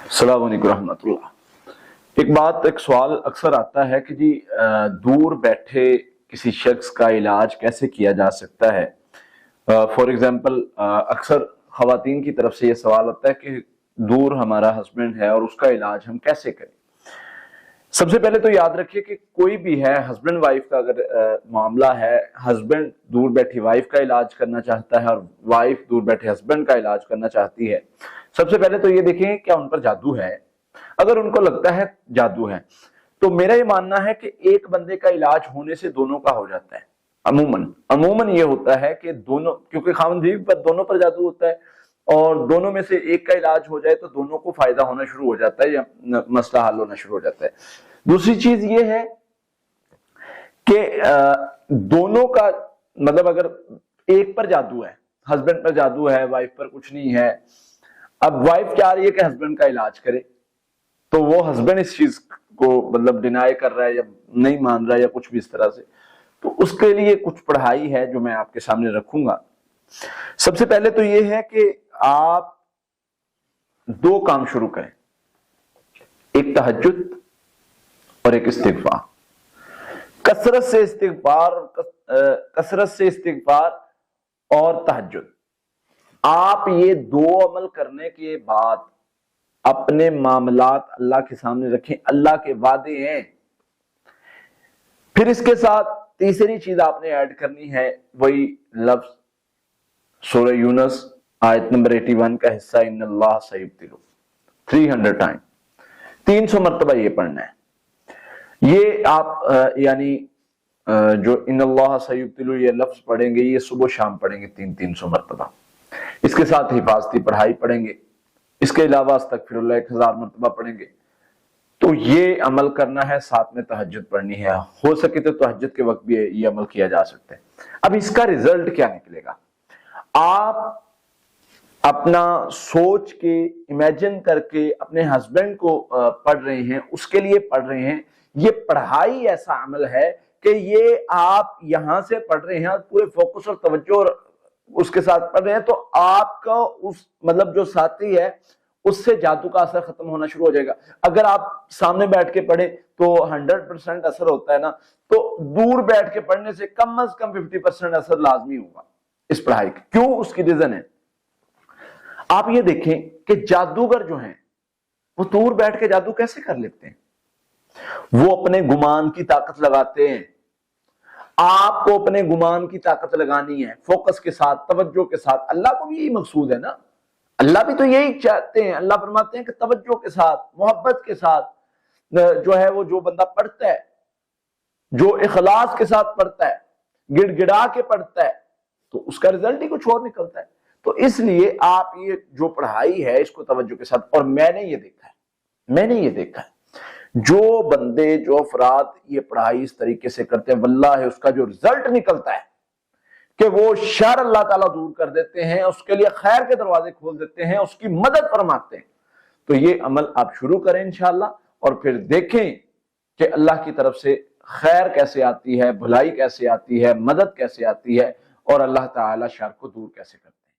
السلام علیکم رحمۃ اللہ۔ ایک سوال اکثر آتا ہے کہ جی دور بیٹھے کسی شخص کا علاج کیسے کیا جا سکتا ہے۔ فار ایگزامپل اکثر خواتین کی طرف سے یہ سوال ہوتا ہے کہ دور ہمارا ہسبینڈ ہے اور اس کا علاج ہم کیسے کریں۔ سب سے پہلے تو یاد رکھیے کہ کوئی بھی ہے، ہسبینڈ وائف کا اگر معاملہ ہے، ہسبینڈ دور بیٹھی وائف کا علاج کرنا چاہتا ہے اور وائف دور بیٹھے ہسبینڈ کا علاج کرنا چاہتی ہے، سب سے پہلے تو یہ دیکھیں کیا ان پر جادو ہے۔ اگر ان کو لگتا ہے جادو ہے تو میرا یہ ماننا ہے کہ ایک بندے کا علاج ہونے سے دونوں کا ہو جاتا ہے۔ عموماً یہ ہوتا ہے کہ دونوں، کیونکہ خاوند بیوی پر دونوں پر جادو ہوتا ہے، اور دونوں میں سے ایک کا علاج ہو جائے تو دونوں کو فائدہ ہونا شروع ہو جاتا ہے یا مسئلہ حل ہونا شروع ہو جاتا ہے۔ دوسری چیز یہ ہے کہ دونوں کا مطلب اگر ایک پر جادو ہے، ہسبینڈ پر جادو ہے، وائف پر کچھ نہیں ہے، اب وائف چاہ رہی ہے کہ ہسبینڈ کا علاج کرے، تو وہ ہسبینڈ اس چیز کو مطلب ڈینائی کر رہا ہے یا نہیں مان رہا ہے یا کچھ بھی اس طرح سے، تو اس کے لیے کچھ پڑھائی ہے جو میں آپ کے سامنے رکھوں گا۔ سب سے پہلے تو یہ ہے کہ آپ دو کام شروع کریں، ایک تہجد اور ایک استغفار۔ کثرت سے استغفار اور تہجد، آپ یہ دو عمل کرنے کے بعد اپنے معاملات اللہ کے سامنے رکھیں، اللہ کے وعدے ہیں۔ پھر اس کے ساتھ تیسری چیز آپ نے ایڈ کرنی ہے، وہی لفظ سورہ یونس آیت نمبر 81 کا حصہ، ان اللہ سیبتلو 300 ٹائم، 300 مرتبہ یہ پڑھنا ہے۔ یہ آپ یعنی جو ان اللہ سیبتلو یہ لفظ پڑھیں گے، یہ صبح شام پڑھیں گے 300 مرتبہ۔ اس کے ساتھ حفاظتی پڑھائی پڑھیں گے، اس کے علاوہ استغفراللہ 1000 مرتبہ پڑھیں گے۔ تو یہ عمل کرنا ہے، ساتھ میں تہجد پڑھنی ہے، ہو سکے تو تہجد کے وقت بھی یہ عمل کیا جا سکتا ہے۔ اب اس کا رزلٹ کیا نکلے گا؟ آپ اپنا سوچ کے، امیجن کر کے اپنے ہسبینڈ کو پڑھ رہے ہیں، اس کے لیے پڑھ رہے ہیں۔ یہ پڑھائی ایسا عمل ہے کہ یہ آپ یہاں سے پڑھ رہے ہیں اور پورے فوکس اور توجہ اس کے ساتھ پڑھ رہے ہیں، تو آپ کا اس مطلب جو ساتھی ہے اس سے جادو کا اثر ختم ہونا شروع ہو جائے گا۔ اگر آپ سامنے بیٹھ کے پڑھیں تو 100% اثر ہوتا ہے نا، تو دور بیٹھ کے پڑھنے سے کم از کم 50% اثر لازمی ہوگا اس پڑھائی کا۔ کیوں؟ اس کی ریزن ہے، آپ یہ دیکھیں کہ جادوگر جو ہیں وہ دور بیٹھ کے جادو کیسے کر لیتے ہیں؟ وہ اپنے گمان کی طاقت لگاتے ہیں۔ آپ کو اپنے گمان کی طاقت لگانی ہے، فوکس کے ساتھ، توجہ کے ساتھ۔ اللہ کو بھی یہی مقصود ہے نا، اللہ بھی تو یہی چاہتے ہیں۔ اللہ فرماتے ہیں کہ توجہ کے ساتھ، محبت کے ساتھ جو ہے وہ جو بندہ پڑھتا ہے، جو اخلاص کے ساتھ پڑھتا ہے، گڑ گڑا کے پڑھتا ہے، تو اس کا رزلٹ ہی کچھ اور نکلتا ہے۔ تو اس لیے آپ یہ جو پڑھائی ہے اس کو توجہ کے ساتھ، اور میں نے یہ دیکھا ہے جو بندے، جو افراد یہ پڑھائی اس طریقے سے کرتے ہیں، واللہ اس کا جو رزلٹ نکلتا ہے کہ وہ شر اللہ تعالیٰ دور کر دیتے ہیں، اس کے لیے خیر کے دروازے کھول دیتے ہیں، اس کی مدد فرماتے ہیں۔ تو یہ عمل آپ شروع کریں انشاءاللہ، اور پھر دیکھیں کہ اللہ کی طرف سے خیر کیسے آتی ہے، بھلائی کیسے آتی ہے، مدد کیسے آتی ہے، اور اللہ تعالیٰ شر کو دور کیسے کرتے ہیں۔